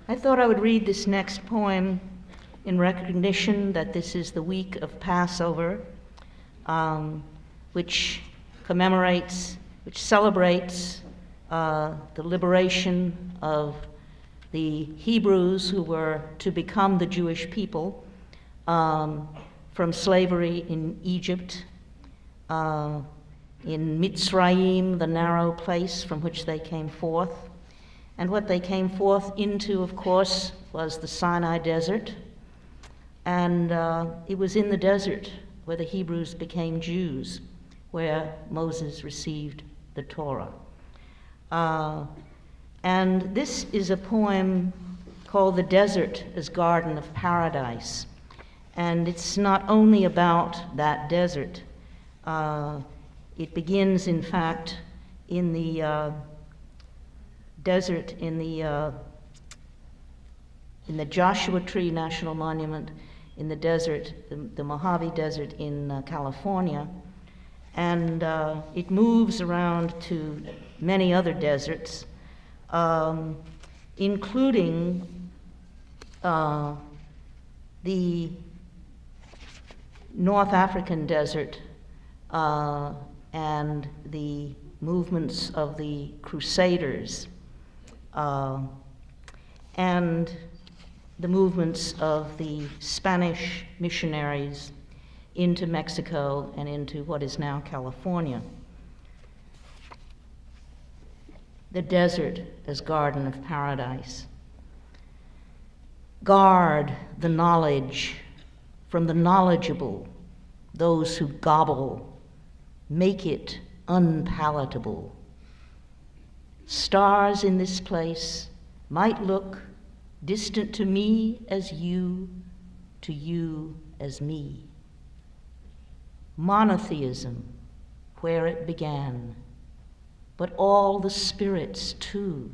I thought I would read this next poem in recognition that this is the week of Passover, which celebrates the liberation of the Hebrews who were to become the Jewish people from slavery in Egypt, in Mitzrayim, the narrow place from which they came forth. And what they came forth into, of course, was the Sinai desert. And it was in the desert where the Hebrews became Jews, where Moses received the Torah. And this is a poem called The Desert as Garden of Paradise. And it's not only about that desert. It begins, in fact, in the desert in the Joshua Tree National Monument in the desert, the Mojave Desert in California, and it moves around to many other deserts, including the North African desert and the movements of the Crusaders, and the movements of the Spanish missionaries into Mexico and into what is now California. The desert as garden of paradise. Guard the knowledge from the knowledgeable, those who gobble, make it unpalatable. Stars in this place might look distant to me as you, to you as me. Monotheism, where it began, but all the spirits too.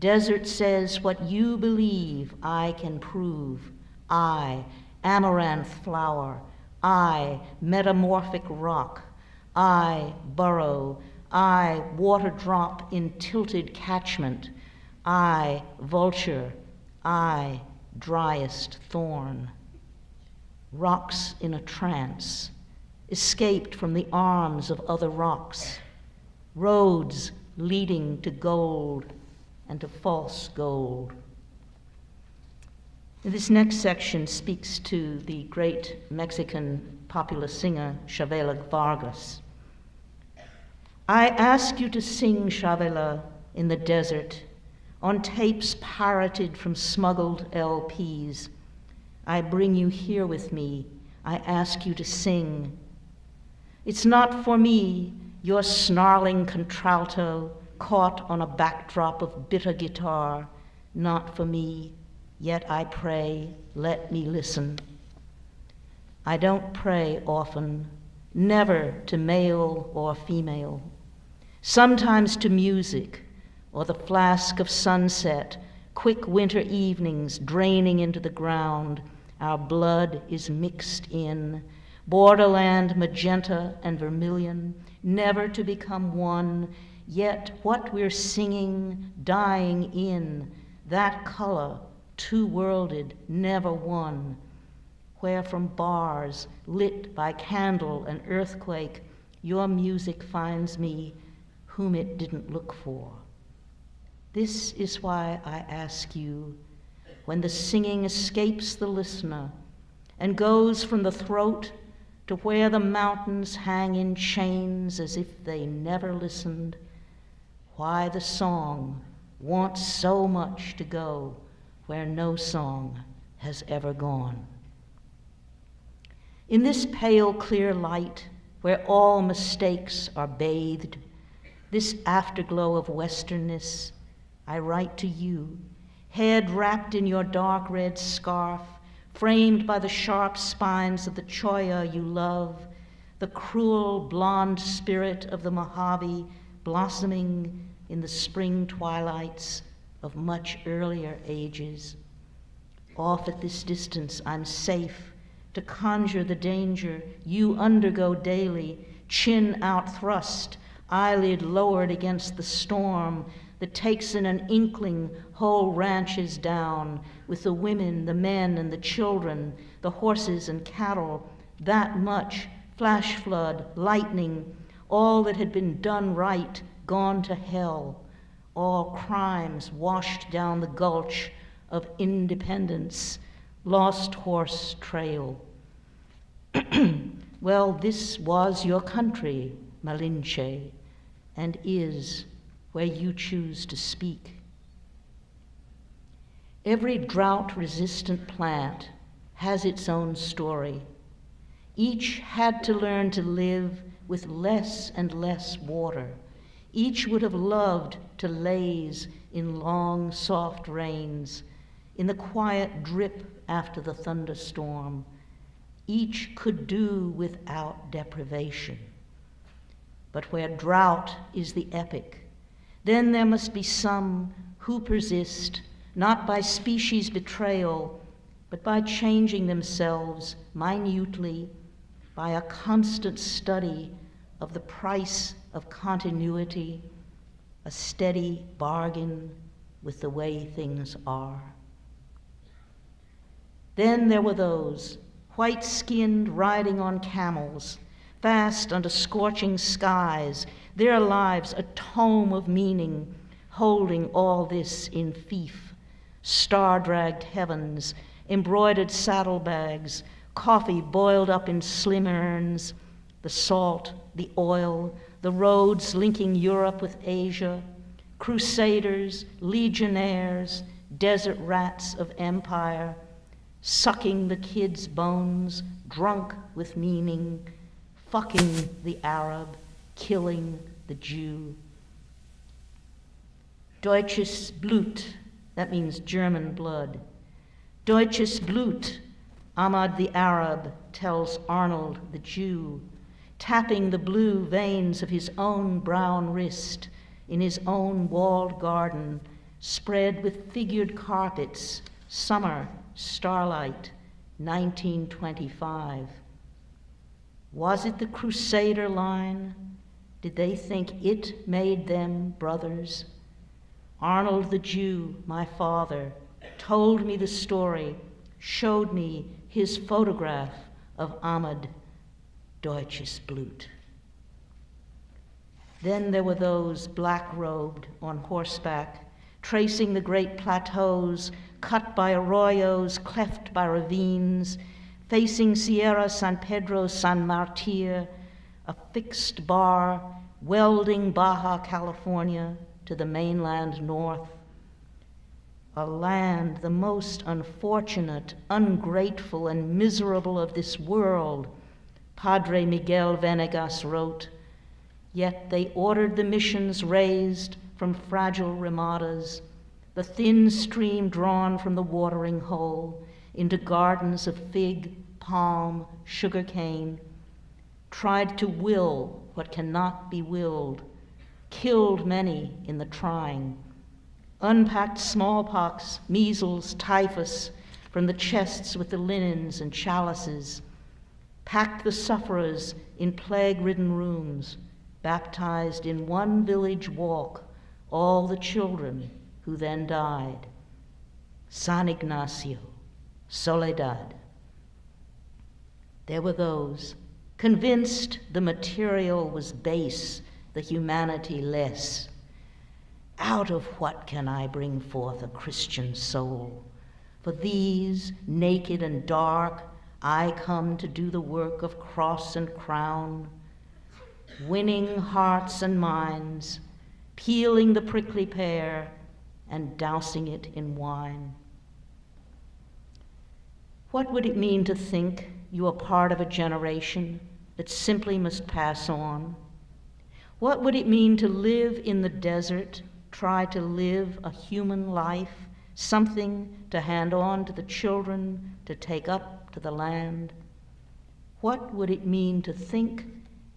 Desert says what you believe I can prove. I, amaranth flower. I, metamorphic rock. I, burrow. I, water drop in tilted catchment. I, vulture. I, driest thorn. Rocks in a trance, escaped from the arms of other rocks. Roads leading to gold and to false gold. This next section speaks to the great Mexican popular singer Chavela Vargas. I ask you to sing, Chavela, in the desert, on tapes pirated from smuggled LPs. I bring you here with me. I ask you to sing. It's not for me, your snarling contralto caught on a backdrop of bitter guitar. Not for me, yet I pray, let me listen. I don't pray often, never to male or female. Sometimes to music, or the flask of sunset, quick winter evenings draining into the ground. Our blood is mixed in, borderland magenta and vermilion, never to become one, yet what we're singing, dying in, that color, two-worlded, never one, where from bars lit by candle and earthquake, your music finds me, whom it didn't look for. This is why I ask you, when the singing escapes the listener and goes from the throat to where the mountains hang in chains as if they never listened, why the song wants so much to go where no song has ever gone. In this pale, clear light, where all mistakes are bathed, this afterglow of westernness, I write to you, head wrapped in your dark red scarf, framed by the sharp spines of the cholla you love, the cruel blonde spirit of the Mojave blossoming in the spring twilights of much earlier ages. Off at this distance, I'm safe to conjure the danger you undergo daily, chin out thrust, eyelid lowered against the storm, that takes in an inkling whole ranches down, with the women, the men, and the children, the horses and cattle, that much, flash flood, lightning, all that had been done right, gone to hell, all crimes washed down the gulch of independence, lost horse trail. Well, this was your country, Malinche, and is where you choose to speak. Every drought-resistant plant has its own story. Each had to learn to live with less and less water. Each would have loved to laze in long, soft rains, in the quiet drip after the thunderstorm. Each could do without deprivation. But where drought is the epic, then there must be some who persist, not by species betrayal, but by changing themselves minutely, by a constant study of the price of continuity, a steady bargain with the way things are. Then there were those, white-skinned, riding on camels, fast under scorching skies, their lives a tome of meaning, holding all this in fief, star-dragged heavens, embroidered saddlebags, coffee boiled up in slim urns, the salt, the oil, the roads linking Europe with Asia, crusaders, legionnaires, desert rats of empire, sucking the kids' bones, drunk with meaning, fucking the Arab, killing the Jew. Deutsches Blut, that means German blood. Deutsches Blut, Ahmad the Arab tells Arnold the Jew, tapping the blue veins of his own brown wrist in his own walled garden, spread with figured carpets, summer, starlight, 1925. Was it the Crusader line? Did they think it made them brothers? Arnold the Jew, my father, told me the story, showed me his photograph of Ahmad, Deutsches Blut. Then there were those black-robed on horseback, tracing the great plateaus, cut by arroyos, cleft by ravines, facing Sierra San Pedro San Martir, a fixed bar, welding Baja California to the mainland north. A land the most unfortunate, ungrateful, and miserable of this world, Padre Miguel Venegas wrote, yet they ordered the missions raised from fragile ramadas, the thin stream drawn from the watering hole into gardens of fig, palm, sugarcane, tried to will what cannot be willed, killed many in the trying, unpacked smallpox, measles, typhus from the chests with the linens and chalices, packed the sufferers in plague-ridden rooms, baptized in one village walk all the children who then died. San Ignacio, Soledad. There were those, convinced the material was base, the humanity less. Out of what can I bring forth a Christian soul? For these, naked and dark, I come to do the work of cross and crown, winning hearts and minds, peeling the prickly pear and dousing it in wine. What would it mean to think you are part of a generation that simply must pass on? What would it mean to live in the desert, try to live a human life, something to hand on to the children, to take up to the land? What would it mean to think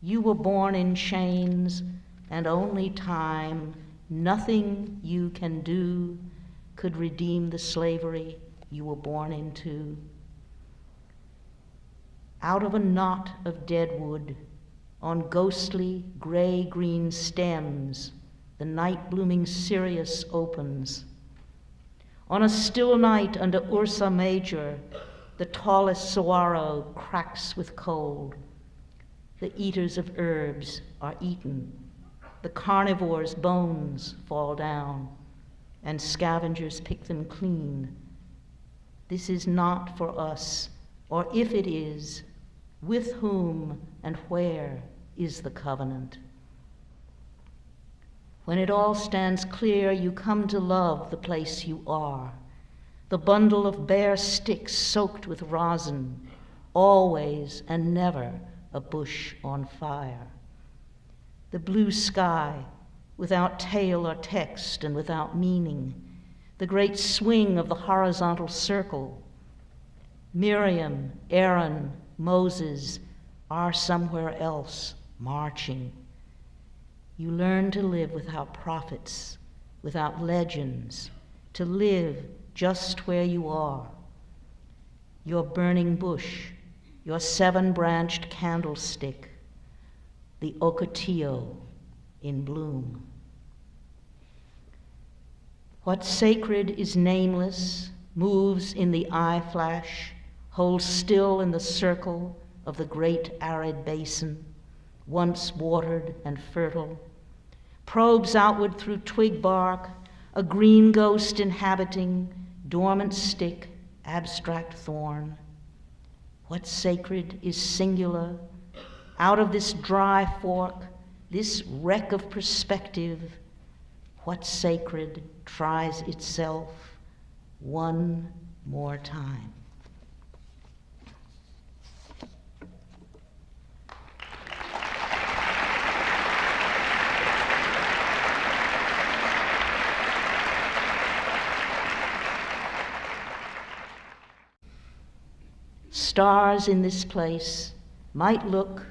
you were born in chains and only time, nothing you can do, could redeem the slavery you were born into? Out of a knot of dead wood, on ghostly gray-green stems, the the night-blooming Sirius opens. On a still night under Ursa Major, the tallest saguaro cracks with cold. The eaters of herbs are eaten. The carnivores' bones fall down, and scavengers pick them clean. This is not for us, or if it is, with whom and where is the covenant? When it all stands clear, you come to love the place you are, the bundle of bare sticks soaked with rosin, always and never a bush on fire. The blue sky, without tale or text and without meaning, the great swing of the horizontal circle. Miriam, Aaron, Moses are somewhere else, marching. You learn to live without prophets, without legends, to live just where you are. Your burning bush, your seven-branched candlestick, the ocotillo in bloom. What sacred is nameless, moves in the eye flash, holds still in the circle of the great arid basin, once watered and fertile, probes outward through twig bark, a green ghost inhabiting, dormant stick, abstract thorn. What sacred is singular, out of this dry fork, this wreck of perspective, what sacred tries itself one more time. Stars in this place might look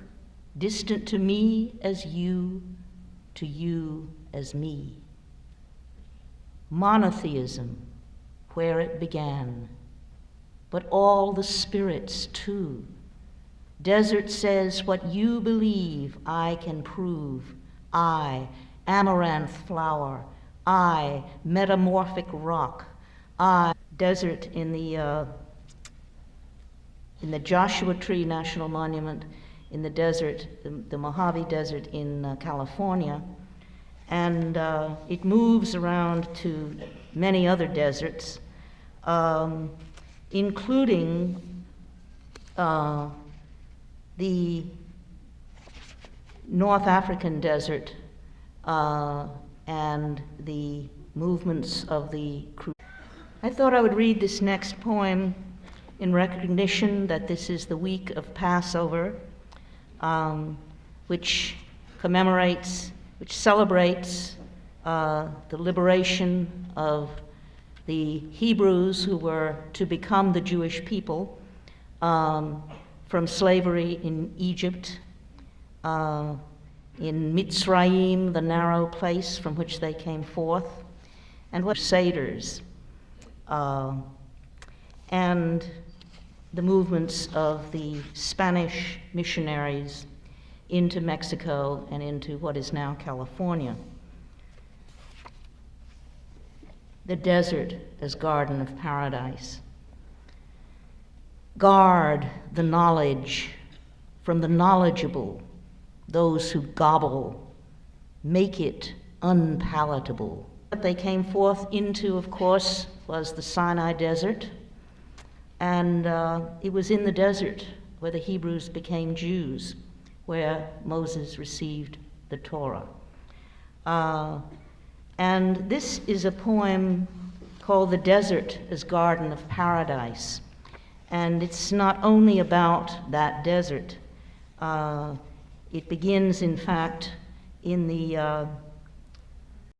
distant to me as you, to you as me. Monotheism, where it began, but all the spirits too. Desert says what you believe I can prove. I, amaranth flower. I, metamorphic rock. I, desert in the Joshua Tree National Monument, in the desert, the Mojave Desert in California. And it moves around to many other deserts, including the North African desert and the movements of the crew. I thought I would read this next poem in recognition that this is the week of Passover, which celebrates the liberation of the Hebrews who were to become the Jewish people from slavery in Egypt, in Mitzrayim, the narrow place from which they came forth, and what Crusaders, and the movements of the Spanish missionaries into Mexico and into what is now California. The desert as garden of paradise. Guard the knowledge from the knowledgeable, those who gobble, make it unpalatable. What they came forth into, of course, was the Sinai Desert, and it was in the desert where the Hebrews became Jews, where Moses received the Torah. And this is a poem called The Desert as Garden of Paradise. And it's not only about that desert. It begins, in fact, in the